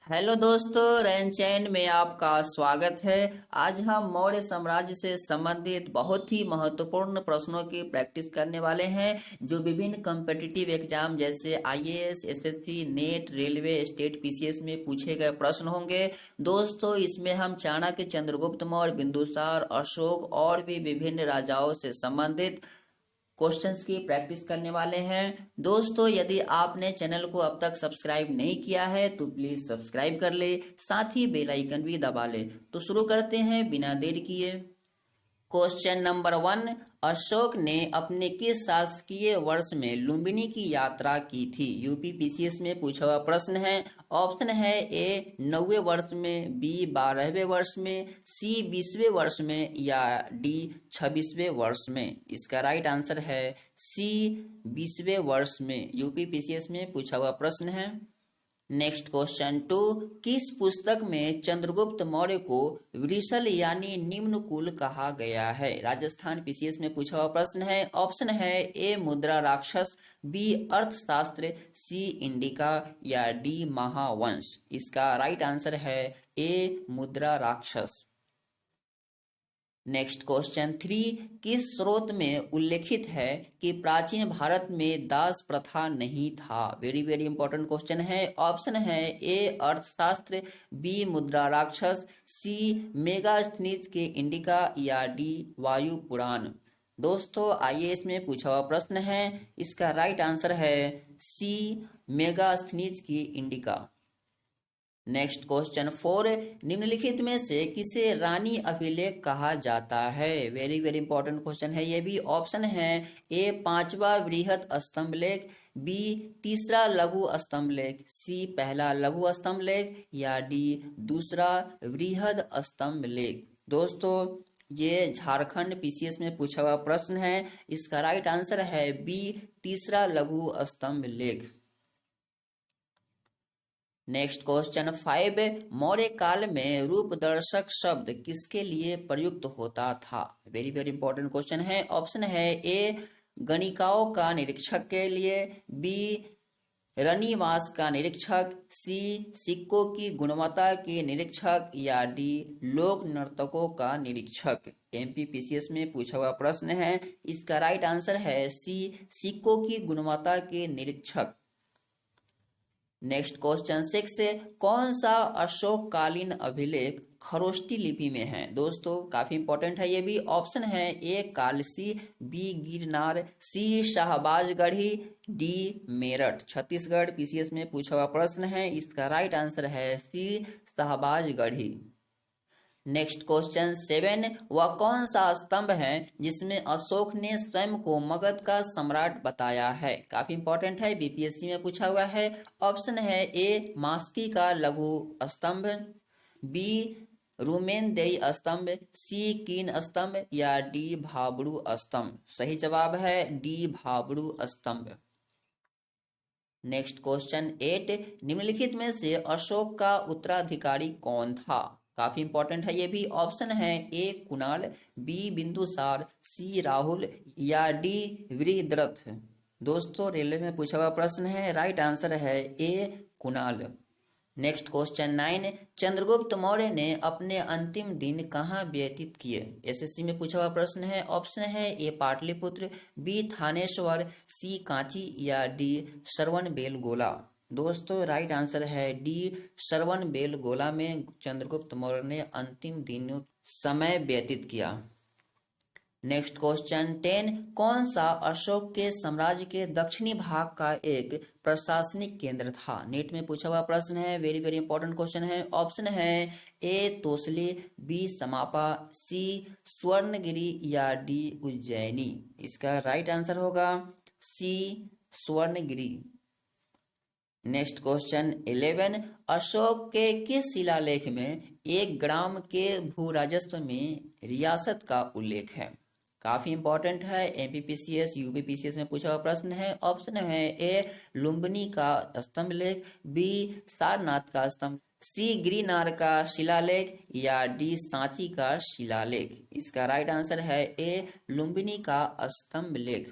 Hello दोस्तों, रैनचैन में आपका स्वागत है। आज हम मौर्य साम्राज्य से संबंधित बहुत ही महत्वपूर्ण प्रश्नों की प्रैक्टिस करने वाले हैं जो विभिन्न कॉम्पिटिटिव एग्जाम जैसे IAS, SSC, net, railway, state PCS में पूछे गए प्रश्न होंगे। दोस्तों, इसमें हम चाणक्य, चंद्रगुप्त मौर्य, बिंदुसार, अशोक और भी विभिन्न राजाओं से संबंधित क्वेश्चंस की प्रैक्टिस करने वाले हैं। दोस्तों, यदि आपने चैनल को अब तक सब्सक्राइब नहीं किया है तो प्लीज सब्सक्राइब कर ले, साथ ही बेल आइकन भी दबा ले। तो शुरू करते हैं बिना देर किए। क्वेश्चन नंबर 1, अशोक ने अपने किस शासकीय वर्ष में लुम्बिनी की यात्रा की थी? यूपी पीसीएस में पूछा हुआ प्रश्न है। ऑप्शन है ए 9वें वर्ष में, बी 12वें वर्ष में, सी 20वें वर्ष में या डी 26वें वर्ष में। इसका राइट आंसर है सी 20वें वर्ष में। यूपी पीसीएस में पूछा हुआ प्रश्न है। नेक्स्ट क्वेश्चन 2, किस पुस्तक में चंद्रगुप्त मौर्य को वृषल यानी निम्न कुल कहा गया है? राजस्थान पीसीएस में पूछा हुआ प्रश्न है। ऑप्शन है ए मुद्रा राक्षस, बी अर्थशास्त्र, सी इंडिका या डी महावंश। इसका राइट आंसर है ए मुद्रा राक्षस। नेक्स्ट क्वेश्चन 3, किस स्रोत में उल्लेखित है कि प्राचीन भारत में दास प्रथा नहीं था? वेरी वेरी इंपॉर्टेंट क्वेश्चन है। ऑप्शन है ए अर्थशास्त्र, बी मुद्रा राक्षस, सी मेगास्थनीज के इंडिका या डी वायु पुराण। दोस्तों, आईएएस में पूछा हुआ प्रश्न है। इसका राइट आंसर है सी मेगास्थनीज की इंडिका। नेक्स्ट क्वेश्चन 4, निम्नलिखित में से किसे रानी अभिलेख कहा जाता है? वेरी वेरी इंपॉर्टेंट क्वेश्चन है ये भी। ऑप्शन है ए 5वां वृहत स्तंभ लेख, बी तीसरा लघु स्तंभ लेख, सी पहला लघु स्तंभ लेख या डी दूसरा वृहद स्तंभ लेख। दोस्तों, ये झारखंड पीसीएस में पूछा हुआ प्रश्न है। इसका राइट आंसर है बी तीसरा लघु स्तंभ लेख। नेक्स्ट क्वेश्चन 5, मौर्य काल में रूपदर्शक शब्द किसके लिए प्रयुक्त होता था? वेरी वेरी इंपॉर्टेंट क्वेश्चन है। ऑप्शन है ए गणिकाओं का निरीक्षक के लिए, बी रनिवास का निरीक्षक, सी सिक्कों की गुणवत्ता के निरीक्षक या डी लोक नर्तकों का निरीक्षक। एमपीपीसीएस में पूछा हुआ प्रश्न है। इसका राइट आंसर है सी सिक्कों की गुणवत्ता के निरीक्षक। नेक्स्ट क्वेश्चन 6, कौन सा अशोककालीन अभिलेख खरोष्टी लिपि में है? दोस्तों, काफी इंपॉर्टेंट है ये भी। ऑप्शन है ए कालसी, बी गिरनार, सी शाहबाजगढ़ी, डी मेरठ। छत्तीसगढ़ पीसीएस में पूछा हुआ प्रश्न है। इसका राइट आंसर है सी शाहबाजगढ़ी। नेक्स्ट क्वेश्चन 7, वह कौन सा स्तंभ है जिसमें अशोक ने स्वयं को मगध का सम्राट बताया है? काफी इंपॉर्टेंट है, बीपीएससी में पूछा हुआ है। ऑप्शन है ए मास्की का लघु स्तंभ, बी रूमेनदेई स्तंभ, सी कीन स्तंभ या डी भाबड़ू स्तंभ। सही जवाब है डी भाबड़ू स्तंभ। नेक्स्ट क्वेश्चन 8, निम्नलिखित में से अशोक का उत्तराधिकारी कौन था? काफी इंपॉर्टेंट है ये भी। ऑप्शन है ए कुणाल, बी बिंदुसार, सी राहुल या डी वृहद्रथ। दोस्तों, रेलवे में पूछा हुआ प्रश्न है। राइट आंसर है ए कुणाल। नेक्स्ट क्वेश्चन 9, चंद्रगुप्त मौर्य ने अपने अंतिम दिन कहाँ व्यतीत किए? एसएससी में पूछा हुआ प्रश्न है। ऑप्शन है ए पाटलिपुत्र, बी थानेश्वर, सी कांची या डी श्रवणबेलगोला। दोस्तों, राइट आंसर है डी श्रवणबेलगोला में चंद्रगुप्त मौर्य ने अंतिम दिनों समय व्यतीत किया। नेक्स्ट क्वेश्चन 10, कौन सा अशोक के साम्राज्य के दक्षिणी भाग का एक प्रशासनिक केंद्र था? नेट में पूछा हुआ प्रश्न है। वेरी वेरी इंपॉर्टेंट क्वेश्चन है। ऑप्शन है ए तोसली, बी समापा, सी स्वर्णगिरी या डी उज्जैनी। इसका राइट आंसर होगा सी स्वर्णगिरी। नेक्स्ट क्वेश्चन 11, अशोक के किस शिलालेख में एक ग्राम के भू राजस्व में रियासत का उल्लेख है? काफी इंपॉर्टेंट है, एमपीपीसीएस यूपीपीसीएस में पूछा हुआ प्रश्न है। ऑप्शन है ए लुम्बिनी का स्तंभ लेख, बी सारनाथ का स्तंभ, सी गिरिनार का शिलालेख या डी सांची का शिलालेख। इसका राइट आंसर है ए लुम्बिनी का स्तंभ लेख।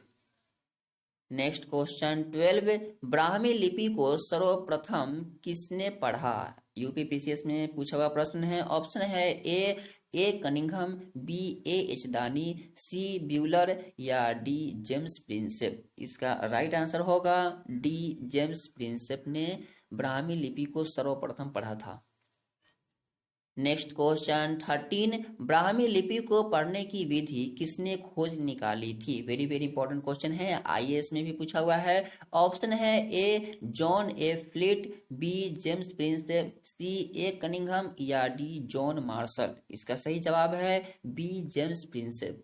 नेक्स्ट क्वेश्चन 12, ब्राह्मी लिपि को सर्वप्रथम किसने पढ़ा? यूपीपीसीएस में पूछा हुआ प्रश्न है। ऑप्शन है ए कनिंघम, बी एचदानी, सी ब्यूलर या डी जेम्स प्रिंसेप। इसका राइट आंसर होगा डी जेम्स प्रिंसेप ने ब्राह्मी लिपि को सर्वप्रथम पढ़ा था। नेक्स्ट क्वेश्चन 13, ब्राह्मी लिपि को पढ़ने की विधि किसने खोज निकाली थी? वेरी वेरी इंपॉर्टेंट क्वेश्चन है, आईएएस में भी पूछा हुआ है। ऑप्शन है A John A Fleet, B James Prinsep, C A Cunningham या डी जॉन मार्शल। इसका सही जवाब है B James Prinsep.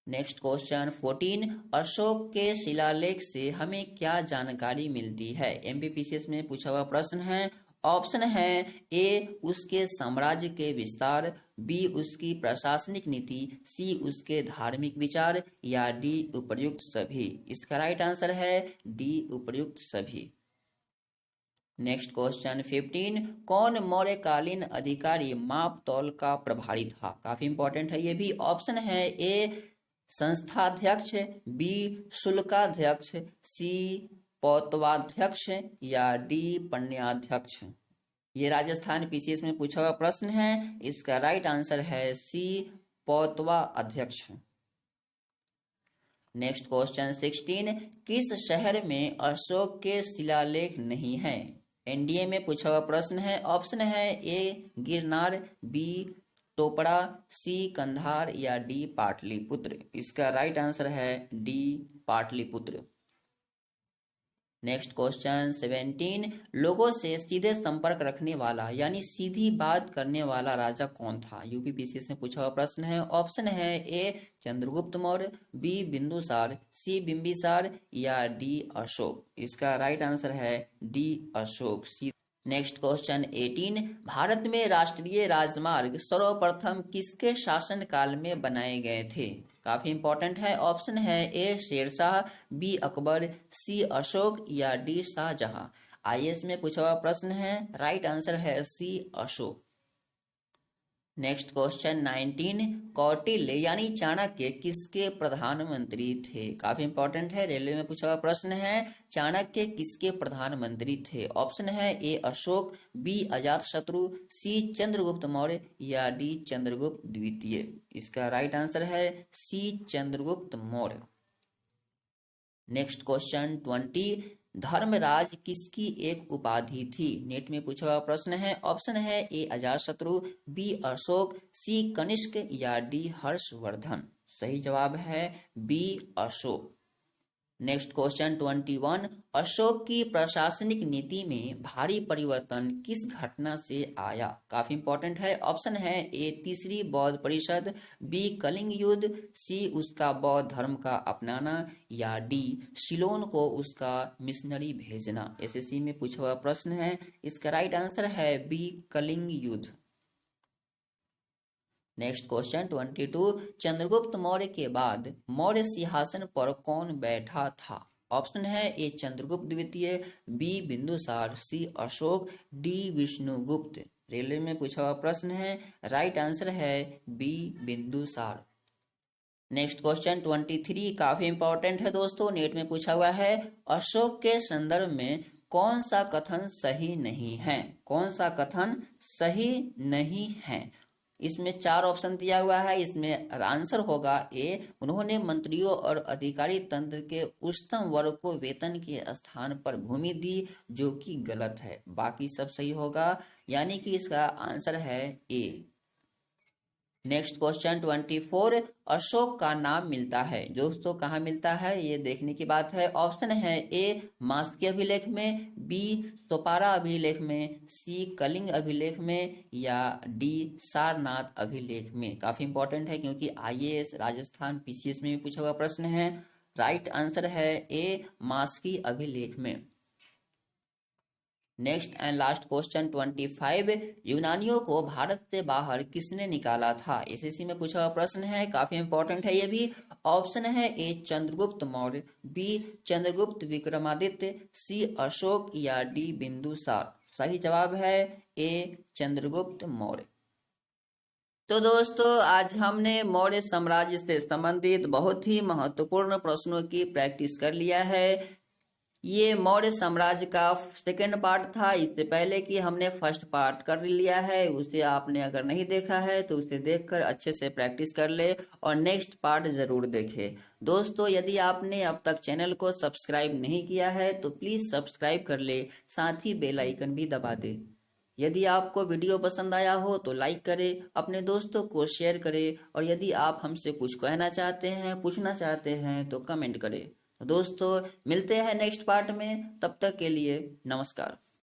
Next question 14, Ashoka के शिलालेख से हमें क्या जानकारी मिलती है? एमपीपीसीएस में पूछा हुआ प्रश्न है। ऑप्शन है ए उसके साम्राज्य के विस्तार, बी उसकी प्रशासनिक नीति, सी उसके धार्मिक विचार या डी उपर्युक्त सभी। इसका राइट आंसर है डी उपर्युक्त सभी। नेक्स्ट क्वेश्चन 15, कौन मौर्यकालीन अधिकारी माप तौल का प्रभारी था? काफी इंपॉर्टेंट है ये भी। ऑप्शन है ए संस्थाध्यक्ष, बी शुल्काध्यक्ष, सी पौतवाध्यक्ष या डी पण्याध्यक्ष। ये राजस्थान पीसीएस में पूछा हुआ प्रश्न है। इसका राइट आंसर है सी पौतवा अध्यक्ष। नेक्स्ट क्वेश्चन 16, किस शहर में अशोक के शिलालेख नहीं है? एनडीए में पूछा हुआ प्रश्न है। ऑप्शन है ए गिरनार, बी टोपड़ा, सी कंधार या डी पाटलिपुत्र। इसका राइट आंसर है डी पाटलिपुत्र। नेक्स्ट क्वेश्चन 17, लोगों से सीधे संपर्क रखने वाला यानी सीधी बात करने वाला राजा कौन था? यूपीपीसीएस में पूछा हुआ प्रश्न है। ऑप्शन है ए चंद्रगुप्त मौर्य, बी बिंदुसार, सी बिंबिसार या डी अशोक। इसका राइट आंसर है D Ashok. Next question 18, Bharat में राष्ट्रीय राजमार्ग सर्वप्रथम किसके शासनकाल में बनाए गए थे? काफी इंपॉर्टेंट है। ऑप्शन है ए शेरशाह, बी अकबर, सी अशोक या डी शाहजहां। आईएएस में पूछा हुआ प्रश्न है। राइट आंसर है सी अशोक। नेक्स्ट क्वेश्चन 19, कौटिल्य यानी चाणक्य किसके प्रधानमंत्री थे? काफी इंपॉर्टेंट है, रेलवे में पूछा हुआ प्रश्न है। चाणक्य किसके प्रधानमंत्री थे? ऑप्शन है ए अशोक, बी अजातशत्रु, सी चंद्रगुप्त मौर्य या डी चंद्रगुप्त द्वितीय। इसका राइट आंसर है सी चंद्रगुप्त मौर्य। नेक्स्ट क्वेश्चन 20, धर्मराज किसकी एक उपाधि थी? नेट में पूछा हुआ प्रश्न है। ऑप्शन है A Ajatashatru, B Ashoka, C Kanishka या डी हर्षवर्धन। सही जवाब है B Ashoka. Next question 21, Ashoka की प्रशासनिक नीति में भारी परिवर्तन किस घटना से आया? काफी इंपॉर्टेंट है। ऑप्शन है ए तीसरी बौद्ध परिषद, बी कलिंग युद्ध, सी उसका बौद्ध धर्म का अपनाना या डी सिलोन को उसका मिशनरी भेजना। एसएससी में पूछा हुआ प्रश्न है। इसका राइट आंसर है बी कलिंग युद्ध। नेक्स्ट क्वेश्चन 22, चंद्रगुप्त मौर्य के बाद मौर्य सिंहासन पर कौन बैठा था? ऑप्शन है ए चंद्रगुप्त द्वितीय, बी बिंदुसार, सी अशोक, डी विष्णुगुप्त। रेलवे में पूछा हुआ प्रश्न है। राइट आंसर है बी बिंदुसार। नेक्स्ट क्वेश्चन 23 काफी इंपॉर्टेंट है दोस्तों, नेट में पूछा हुआ है। अशोक के संदर्भ में कौन सा कथन सही नहीं है? कौन सा कथन सही नहीं है? इसमें 4 ऑप्शन दिया हुआ है। इसमें आंसर होगा ए उन्होंने मंत्रियों और अधिकारी तंत्र के उच्चतम वर्ग को वेतन के स्थान पर भूमि दी, जो कि गलत है। बाकी सब सही होगा, यानी कि इसका आंसर है ए। नेक्स्ट क्वेश्चन 24, अशोक का नाम मिलता है दोस्तों कहाँ मिलता है ये देखने की बात है। ऑप्शन है ए मास्की अभिलेख में, बी सोपारा अभिलेख में, सी कलिंग अभिलेख में या डी सारनाथ अभिलेख में। काफी इंपॉर्टेंट है क्योंकि आईएएस राजस्थान पीसीएस में भी पूछा हुआ प्रश्न है। राइट आंसर है ए मास्की अभिलेख में। नेक्स्ट एंड लास्ट क्वेश्चन 25, यूनानियों को भारत से बाहर किसने निकाला था? एसएससी में पूछा हुआ प्रश्न है, काफी इंपॉर्टेंट है ये भी। ऑप्शन है ए चंद्रगुप्त मौर्य, बी चंद्रगुप्त विक्रमादित्य, सी अशोक या डी बिंदुसार। सही जवाब है ए चंद्रगुप्त मौर्य। तो दोस्तों आज हमने मौर्य साम्राज्य से संबंधित बहुत ही महत्वपूर्ण प्रश्नों की प्रैक्टिस कर लिया है। ये मौर्य साम्राज्य का सेकंड पार्ट था। इससे पहले कि हमने फर्स्ट पार्ट कर लिया है, उसे आपने अगर नहीं देखा है तो उसे देखकर अच्छे से प्रैक्टिस कर ले और नेक्स्ट पार्ट जरूर देखें। दोस्तों यदि आपने अब तक चैनल को सब्सक्राइब नहीं किया है तो प्लीज़ सब्सक्राइब कर ले, साथ ही बेल आइकन भी दबा दे। यदि आपको वीडियो पसंद आया हो तो लाइक करें, अपने दोस्तों को शेयर करें और यदि आप हमसे कुछ कहना चाहते हैं, पूछना चाहते हैं तो कमेंट करें। तो दोस्तों मिलते हैं नेक्स्ट पार्ट में, तब तक के लिए नमस्कार।